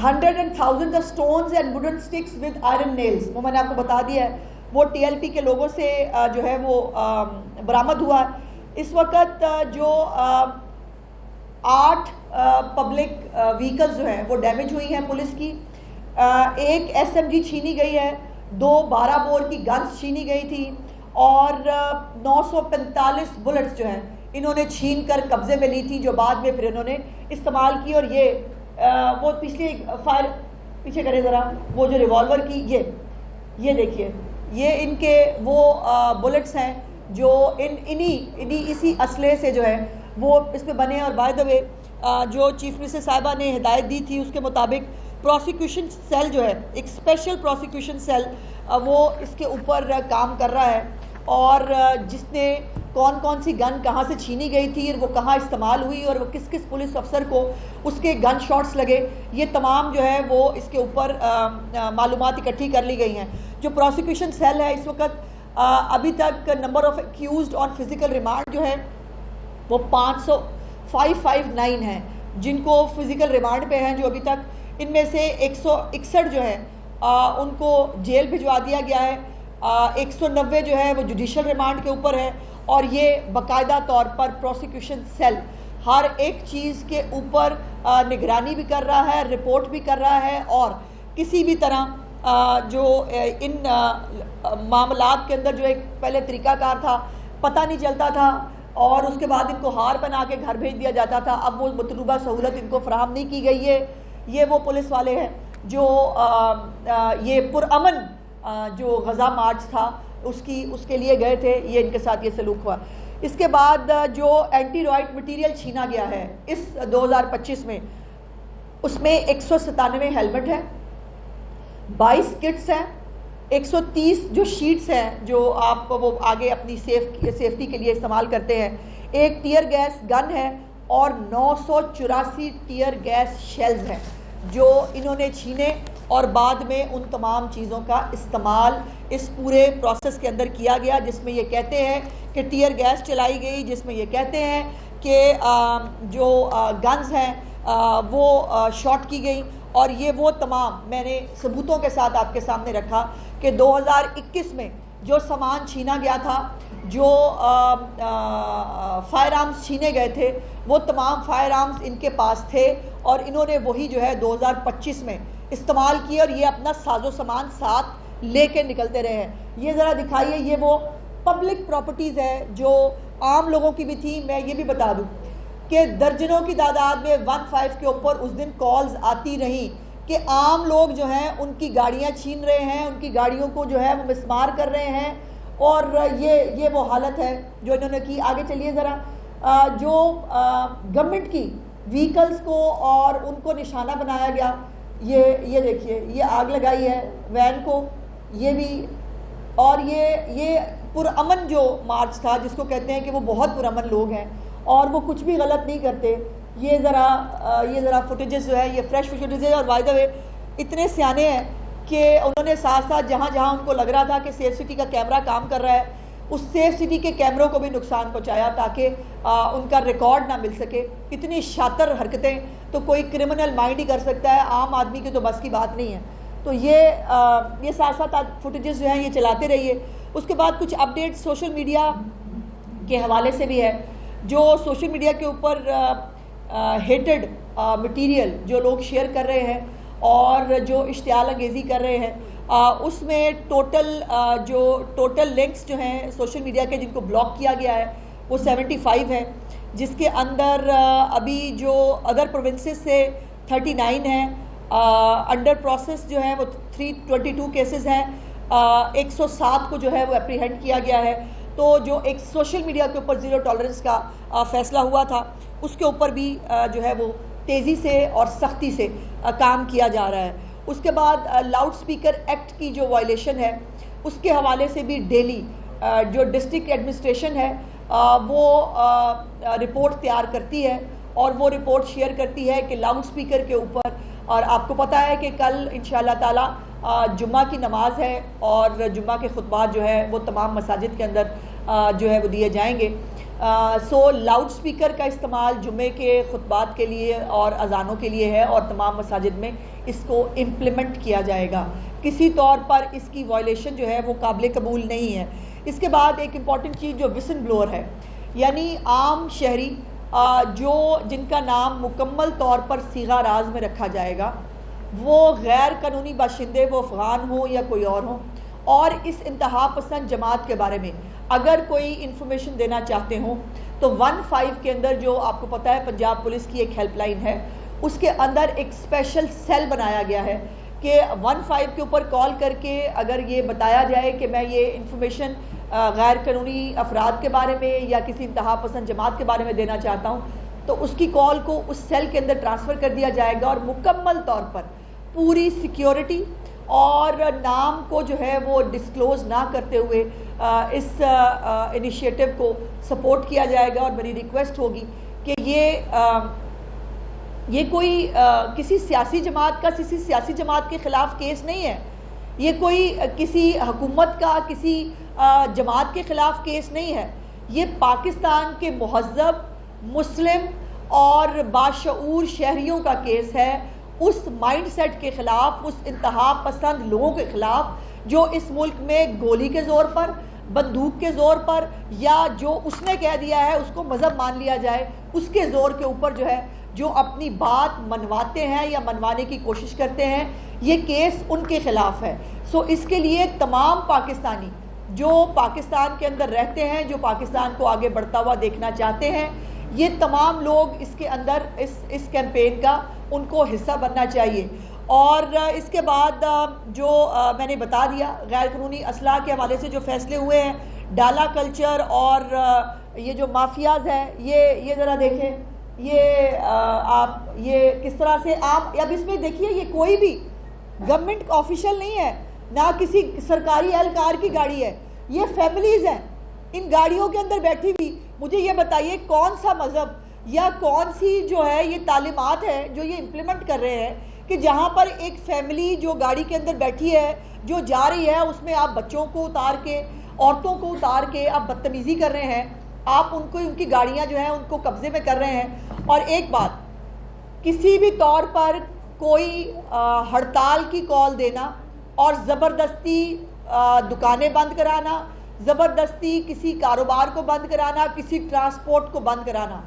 Hundred and thousand of stones and wooden sticks with iron nails, وہ میں نے آپ کو بتا دیا ہے، وہ ٹی ایل پی کے لوگوں سے جو ہے وہ برآمد ہوا ہے۔ اس وقت جو 8 پبلک وہیکلز جو ہیں وہ ڈیمیج ہوئی ہیں پولیس کی، ایک ایس ایم جی چھینی گئی ہے، 2 12 بور کی گنز چھینی گئی تھی، اور 945 بلٹس جو ہیں انہوں نے چھین کر قبضے میں لی تھی، جو بعد میں پھر انہوں نے استعمال کی۔ اور یہ وہ پچھلی فائر پیچھے کرے ذرا، وہ جو ریوالور کی یہ دیکھیے، یہ ان کے وہ بلٹس ہیں جو انہی اسی اسلحے سے جو ہے وہ اس پہ بنے ہیں۔ اور بائی دا وے جو چیف منسٹر صاحبہ نے ہدایت دی تھی اس کے مطابق پروسیکیوشن سیل جو ہے، ایک اسپیشل پروسیکیوشن سیل وہ اس کے اوپر کام کر رہا ہے، اور جس نے کون سی گن کہاں سے چھینی گئی تھی اور وہ کہاں استعمال ہوئی اور وہ کس پولیس افسر کو اس کے گن شاٹس لگے، یہ تمام جو ہے وہ اس کے اوپر معلومات اکٹھی کر لی گئی ہیں۔ جو پروسیکیوشن سیل ہے اس وقت ابھی تک number of accused on physical remand جو ہے وہ 559 ہیں جن کو فزیکل ریمانڈ پہ ہیں، جو ابھی تک ان میں سے 161 جو ہیں ان کو جیل بھجوا دیا گیا ہے، 190 جو ہے وہ جوڈیشل ریمانڈ کے اوپر ہے، اور یہ باقاعدہ طور پر پروسیکیوشن سیل ہر ایک چیز کے اوپر نگرانی بھی کر رہا ہے، رپورٹ بھی کر رہا ہے، اور کسی بھی طرح جو ان معاملات کے اندر جو ایک پہلے طریقہ کار تھا، پتہ نہیں چلتا تھا اور اس کے بعد ان کو ہار بنا کے گھر بھیج دیا جاتا تھا، اب وہ مطلوبہ سہولت ان کو فراہم نہیں کی گئی ہے۔ یہ وہ پولیس والے ہیں جو یہ پرامن جو غزہ مارچ تھا اس کے لیے گئے تھے، یہ ان کے ساتھ یہ سلوک ہوا۔ اس کے بعد جو اینٹی رائٹ مٹیریل چھینا گیا ہے اس 2025 میں، اس میں 197 ہیلمٹ ہے، 22 کٹس ہیں، 130 جو شیٹس ہیں جو آپ وہ آگے اپنی سیفٹی کے لیے استعمال کرتے ہیں، ایک ٹیئر گیس گن ہے، اور 984 ٹیئر گیس شیلز ہیں جو انہوں نے چھینے، اور بعد میں ان تمام چیزوں کا استعمال اس پورے پروسیس کے اندر کیا گیا، جس میں یہ کہتے ہیں کہ ٹیئر گیس چلائی گئی، جس میں یہ کہتے ہیں کہ جو گنز ہیں وہ شاٹ کی گئی، اور یہ وہ تمام میں نے ثبوتوں کے ساتھ آپ کے سامنے رکھا کہ 2021 میں جو سامان چھینا گیا تھا، جو فائر آرمز چھینے گئے تھے، وہ تمام فائر آرمز ان کے پاس تھے، اور انہوں نے وہی جو ہے 2025 میں استعمال کیے، اور یہ اپنا ساز و سامان ساتھ لے کے نکلتے رہے ہیں۔ یہ ذرا دکھائیے، یہ وہ پبلک پراپرٹیز ہے جو عام لوگوں کی بھی تھی۔ میں یہ بھی بتا دوں کہ درجنوں کی تعداد میں 15 کے اوپر اس دن کالز آتی رہیں کہ عام لوگ جو ہیں ان کی گاڑیاں چھین رہے ہیں، ان کی گاڑیوں کو جو ہے وہ مسمار کر رہے ہیں، اور یہ وہ حالت ہے جو انہوں نے کی۔ آگے چلیے ذرا، جو گورنمنٹ کی وہیکلز کو اور ان کو نشانہ بنایا گیا، یہ دیکھیے، یہ آگ لگائی ہے وین کو، یہ بھی، اور یہ پرامن جو مارچ تھا جس کو کہتے ہیں کہ وہ بہت پرامن لوگ ہیں اور وہ کچھ بھی غلط نہیں کرتے۔ یہ ذرا فوٹیجز جو ہے یہ فریش فوٹیجز ہے، اور بائی دا وے اتنے سیانے ہیں کہ انہوں نے ساتھ ساتھ جہاں جہاں ان کو لگ رہا تھا کہ سیف سٹی کا کیمرہ کام کر رہا ہے، اس سیف سٹی کے کیمروں کو بھی نقصان پہنچایا تاکہ ان کا ریکارڈ نہ مل سکے۔ اتنی شاطر حرکتیں تو کوئی کرمنل مائنڈ ہی کر سکتا ہے، عام آدمی کی تو بس کی بات نہیں ہے۔ تو یہ ساتھ ساتھ فوٹیجز جو ہیں یہ چلاتے رہیے۔ اس کے بعد کچھ اپڈیٹ سوشل میڈیا کے حوالے سے بھی ہے، جو سوشل میڈیا کے اوپر ہیٹڈ مٹیریل جو لوگ شیئر کر رہے ہیں اور جو اشتعال انگیزی کر رہے ہیں، اس میں ٹوٹل لنکس جو ہیں سوشل میڈیا کے جن کو بلاک کیا گیا ہے وہ 75 ہے، جس کے اندر ابھی جو ادر پروونسز سے 39 ہیں، انڈر پروسیس جو ہے وہ 322 کیسز ہیں، 107 کو جو ہے وہ اپریہینڈ کیا گیا ہے۔ تو جو ایک سوشل میڈیا کے اوپر زیرو ٹالرنس کا فیصلہ ہوا تھا، اس کے اوپر بھی جو ہے وہ تیزی سے اور سختی سے کام کیا جا رہا ہے۔ اس کے بعد لاؤڈ سپیکر ایکٹ کی جو وائلیشن ہے اس کے حوالے سے بھی ڈیلی جو ڈسٹرکٹ ایڈمنسٹریشن ہے وہ رپورٹ تیار کرتی ہے، اور وہ رپورٹ شیئر کرتی ہے کہ لاؤڈ سپیکر کے اوپر اور آپ کو پتہ ہے کہ کل انشاءاللہ تعالی جمعہ کی نماز ہے اور جمعہ کے خطبات جو ہے وہ تمام مساجد کے اندر جو ہے وہ دیے جائیں گے. سو لاؤڈ سپیکر کا استعمال جمعے کے خطبات کے لیے اور اذانوں کے لیے ہے اور تمام مساجد میں اس کو امپلیمنٹ کیا جائے گا. کسی طور پر اس کی وائلیشن جو ہے وہ قابل قبول نہیں ہے. اس کے بعد ایک امپورٹنٹ چیز جو وسل بلور ہے، یعنی عام شہری جن کا نام مکمل طور پر صیغہ راز میں رکھا جائے گا، وہ غیر قانونی باشندے، وہ افغان ہوں یا کوئی اور ہوں، اور اس انتہا پسند جماعت کے بارے میں اگر کوئی انفارمیشن دینا چاہتے ہوں تو 15 کے اندر جو آپ کو پتہ ہے پنجاب پولیس کی ایک ہیلپ لائن ہے، اس کے اندر ایک اسپیشل سیل بنایا گیا ہے کہ 15 کے اوپر کال کر کے اگر یہ بتایا جائے کہ میں یہ انفارمیشن غیر قانونی افراد کے بارے میں یا کسی انتہا پسند جماعت کے بارے میں دینا چاہتا ہوں، تو اس کی کال کو اس سیل کے اندر ٹرانسفر کر دیا جائے گا اور مکمل طور پر پوری سیکیورٹی اور نام کو جو ہے وہ ڈسکلوز نہ کرتے ہوئے اس انیشیٹو کو سپورٹ کیا جائے گا. اور میری ریکویسٹ ہوگی کہ یہ کوئی کسی سیاسی جماعت کے خلاف کیس نہیں ہے، یہ کوئی کسی حکومت کا کسی جماعت کے خلاف کیس نہیں ہے، یہ پاکستان کے مہذب مسلم اور باشعور شہریوں کا کیس ہے، اس مائنڈ سیٹ کے خلاف، اس انتہا پسند لوگوں کے خلاف جو اس ملک میں گولی کے زور پر، بندوق کے زور پر، یا جو اس نے کہہ دیا ہے اس کو مذہب مان لیا جائے اس کے زور کے اوپر جو ہے جو اپنی بات منواتے ہیں یا منوانے کی کوشش کرتے ہیں، یہ کیس ان کے خلاف ہے. سو اس کے لیے تمام پاکستانی جو پاکستان کے اندر رہتے ہیں، جو پاکستان کو آگے بڑھتا ہوا دیکھنا چاہتے ہیں، یہ تمام لوگ اس کے اندر اس کیمپین کا ان کو حصہ بننا چاہیے. اور اس کے بعد جو میں نے بتا دیا غیر قانونی اسلحہ کے حوالے سے جو فیصلے ہوئے ہیں، ڈالا کلچر اور یہ جو مافیاز ہیں، یہ ذرا دیکھیں، آپ یہ کس طرح سے آپ اب اس میں دیکھیے، یہ کوئی بھی گورنمنٹ آفیشل نہیں ہے، نہ کسی سرکاری اہلکار کی گاڑی ہے، یہ فیملیز ہیں ان گاڑیوں کے اندر بیٹھی ہوئی. مجھے یہ بتائیے کون سا مذہب یا کون سی جو ہے یہ تعلیمات ہے جو یہ امپلیمنٹ کر رہے ہیں کہ جہاں پر ایک فیملی جو گاڑی کے اندر بیٹھی ہے جو جا رہی ہے، اس میں آپ بچوں کو اتار کے، عورتوں کو اتار کے آپ بدتمیزی کر رہے ہیں، آپ ان کی گاڑیاں جو ہیں ان کو قبضے میں کر رہے ہیں. اور ایک بات، کسی بھی طور پر کوئی ہڑتال کی کال دینا اور زبردستی دکانیں بند کرانا، زبردستی کسی کاروبار کو بند کرانا، کسی ٹرانسپورٹ کو بند کرانا،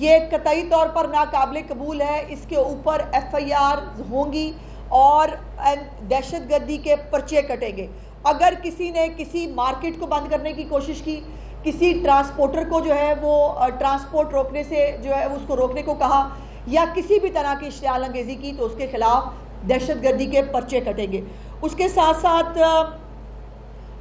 یہ قطعی طور پر ناقابل قبول ہے. اس کے اوپر FIR ہوں گی اور دہشت گردی کے پرچے کٹیں گے. اگر کسی نے کسی مارکیٹ کو بند کرنے کی کوشش کی، کسی ٹرانسپورٹر کو جو ہے وہ ٹرانسپورٹ روکنے سے جو ہے اس کو روکنے کو کہا، یا کسی بھی طرح کی اشتعال انگیزی کی، تو اس کے خلاف دہشت گردی کے پرچے کٹیں گے. اس کے ساتھ ساتھ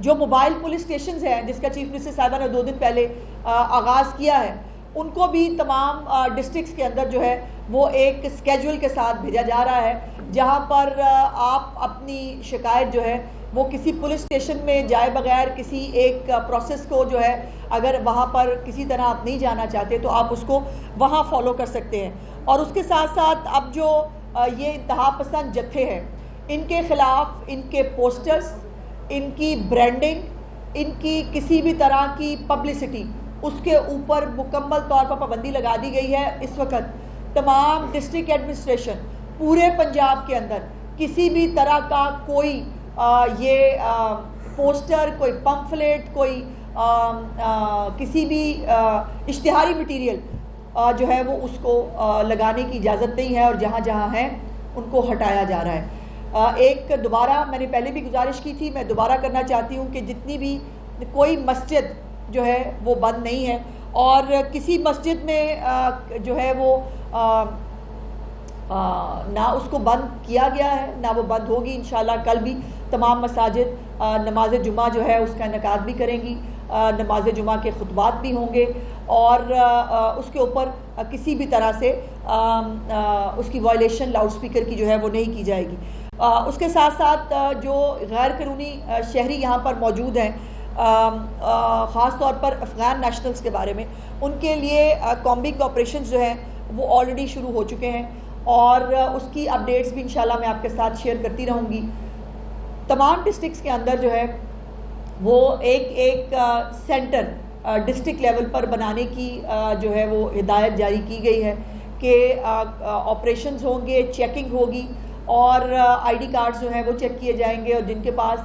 جو موبائل پولیس اسٹیشنز ہیں جس کا چیف منسٹر صاحبہ نے 2 دن پہلے آغاز کیا ہے، ان کو بھی تمام ڈسٹرکٹس کے اندر جو ہے وہ ایک اسکیجول کے ساتھ بھیجا جا رہا ہے، جہاں پر آپ اپنی شکایت جو ہے وہ کسی پولیس اسٹیشن میں جائے بغیر کسی ایک پروسیس کو جو ہے اگر وہاں پر کسی طرح آپ نہیں جانا چاہتے تو آپ اس کو وہاں فالو کر سکتے ہیں. اور اس کے ساتھ ساتھ اب جو یہ انتہا پسند جتھے ہیں، ان کے خلاف ان کے پوسٹرز، ان کی برانڈنگ، ان کی کسی بھی طرح کی پبلسٹی، اس کے اوپر مکمل طور پر پابندی لگا دی گئی ہے. اس وقت تمام ڈسٹرکٹ ایڈمنسٹریشن پورے پنجاب کے اندر کسی بھی طرح کا کوئی یہ پوسٹر، کوئی پمفلیٹ، کوئی کسی بھی اشتہاری مٹیریل جو ہے وہ اس کو لگانے کی اجازت نہیں ہے، اور جہاں جہاں ہیں ان کو ہٹایا جا رہا ہے. ایک دوبارہ میں نے پہلے بھی گزارش کی تھی، میں دوبارہ کرنا چاہتی ہوں کہ جتنی بھی کوئی مسجد جو ہے وہ بند نہیں ہے، اور کسی مسجد میں جو ہے وہ نہ اس کو بند کیا گیا ہے نہ وہ بند ہوگی. انشاءاللہ کل بھی تمام مساجد نماز جمعہ جو ہے اس کا انعقاد بھی کریں گی، نماز جمعہ کے خطبات بھی ہوں گے، اور اس کے اوپر کسی بھی طرح سے اس کی وائلیشن لاؤڈ سپیکر کی جو ہے وہ نہیں کی جائے گی. اس کے ساتھ ساتھ جو غیر قانونی شہری یہاں پر موجود ہیں، خاص طور پر افغان نیشنلز کے بارے میں، ان کے لیے کامبنگ آپریشنز جو ہیں وہ آلریڈی شروع ہو چکے ہیں، اور اس کی اپڈیٹس بھی انشاءاللہ میں آپ کے ساتھ شیئر کرتی رہوں گی۔ تمام ڈسٹرکٹس کے اندر جو ہے وہ ایک سینٹر ڈسٹرکٹ لیول پر بنانے کی جو ہے وہ ہدایت جاری کی گئی ہے کہ آپریشنز ہوں گے، چیکنگ ہوگی، اور آئی ڈی کارڈز جو ہیں وہ چیک کیے جائیں گے، اور جن کے پاس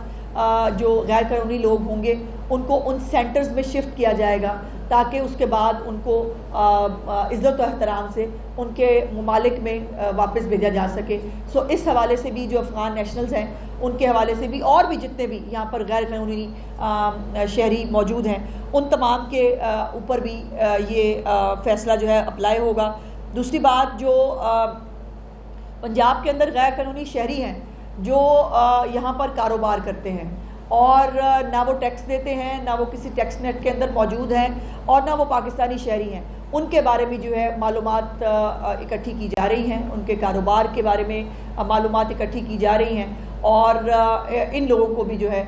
جو غیر قانونی لوگ ہوں گے ان کو ان سینٹرز میں شفٹ کیا جائے گا تاکہ اس کے بعد ان کو عزت و احترام سے ان کے ممالک میں واپس بھیجا جا سکے۔ سو اس حوالے سے بھی جو افغان نیشنلز ہیں ان کے حوالے سے بھی، اور بھی جتنے بھی یہاں پر غیر قانونی شہری موجود ہیں، ان تمام کے اوپر بھی یہ فیصلہ جو ہے اپلائی ہوگا۔ دوسری بات، جو پنجاب کے اندر غیر قانونی شہری ہیں جو یہاں پر کاروبار کرتے ہیں اور نہ وہ ٹیکس دیتے ہیں، نہ وہ کسی ٹیکس نیٹ کے اندر موجود ہیں، اور نہ وہ پاکستانی شہری ہیں، ان کے بارے میں جو ہے معلومات اکٹھی کی جا رہی ہیں، ان کے کاروبار کے بارے میں معلومات اکٹھی کی جا رہی ہیں، اور ان لوگوں کو بھی جو ہے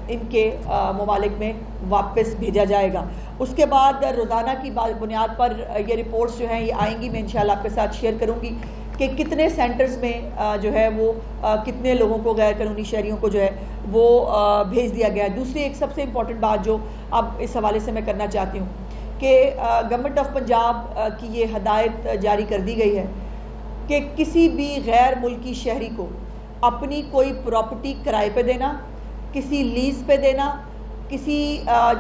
ان کے ممالک میں واپس بھیجا جائے گا۔ اس کے بعد روزانہ کی بنیاد پر یہ رپورٹس جو ہیں یہ آئیں گی، میں انشاءاللہ آپ کے ساتھ شیئر کروں گی کہ کتنے سینٹرز میں جو ہے وہ کتنے لوگوں کو، غیر قانونی شہریوں کو جو ہے وہ بھیج دیا گیا ہے۔ دوسری ایک سب سے امپورٹنٹ بات جو اب اس حوالے سے میں کرنا چاہتی ہوں کہ گورنمنٹ آف پنجاب کی یہ ہدایت جاری کر دی گئی ہے کہ کسی بھی غیر ملکی شہری کو اپنی کوئی پراپرٹی کرائے پہ دینا، کسی لیز پہ دینا، کسی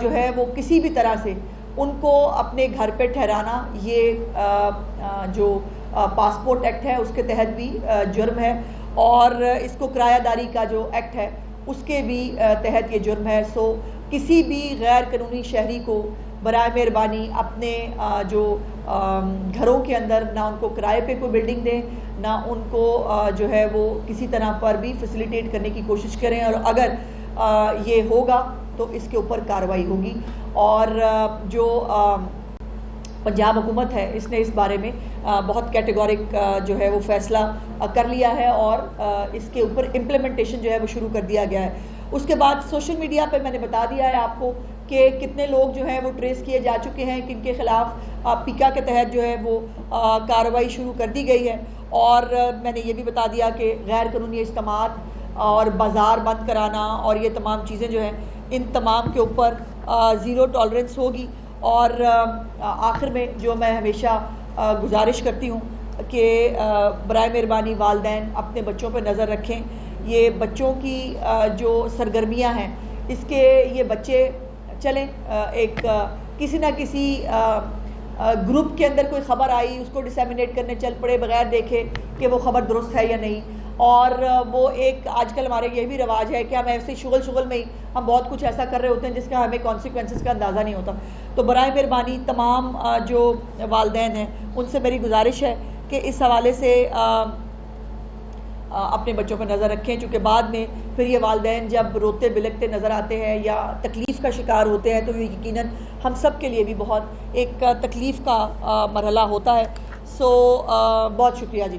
جو ہے وہ کسی بھی طرح سے ان کو اپنے گھر پہ ٹھہرانا، یہ جو پاسپورٹ ایکٹ ہے اس کے تحت بھی جرم ہے، اور اس کو کرایہ داری کا جو ایکٹ ہے اس کے بھی تحت یہ جرم ہے۔ سو کسی بھی غیر قانونی شہری کو برائے مہربانی اپنے جو گھروں کے اندر نہ ان کو کرائے پہ کوئی بلڈنگ دیں، نہ ان کو جو ہے وہ کسی طرح پر بھی فیسیلیٹیٹ کرنے کی کوشش کریں، اور اگر یہ ہوگا تو اس کے اوپر کارروائی ہوگی۔ اور جو پنجاب حکومت ہے اس نے اس بارے میں بہت کیٹیگورک جو ہے وہ فیصلہ کر لیا ہے، اور اس کے اوپر امپلیمنٹیشن جو ہے وہ شروع کر دیا گیا ہے۔ اس کے بعد سوشل میڈیا پہ میں نے بتا دیا ہے آپ کو کہ کتنے لوگ جو ہیں وہ ٹریس کیے جا چکے ہیں، کن کے خلاف پیکا کے تحت جو ہے وہ کارروائی شروع کر دی گئی ہے، اور میں نے یہ بھی بتا دیا کہ غیر قانونی اجتماعات اور بازار بند کرانا اور یہ تمام چیزیں جو ہیں ان تمام کے اوپر زیرو ٹالرنس ہوگی۔ اور آخر میں جو میں ہمیشہ گزارش کرتی ہوں کہ برائے مہربانی والدین اپنے بچوں پہ نظر رکھیں۔ یہ بچوں کی جو سرگرمیاں ہیں اس کے یہ بچے چلیں ایک کسی نہ کسی گروپ کے اندر کوئی خبر آئی اس کو ڈسیمینیٹ کرنے چل پڑے بغیر دیکھے کہ وہ خبر درست ہے یا نہیں، اور وہ ایک آج کل ہمارے یہ بھی رواج ہے کہ ہم ایسے شغل میں ہی ہم بہت کچھ ایسا کر رہے ہوتے ہیں جس کا ہمیں کانسیکوینسز کا اندازہ نہیں ہوتا۔ تو برائے مہربانی تمام جو والدین ہیں ان سے میری گزارش ہے کہ اس حوالے سے اپنے بچوں پر نظر رکھیں، چونکہ بعد میں پھر یہ والدین جب روتے بلکتے نظر آتے ہیں یا تکلیف کا شکار ہوتے ہیں تو یہ یقیناً ہم سب کے لیے بھی بہت ایک تکلیف کا مرحلہ ہوتا ہے۔ سو بہت شکریہ جی۔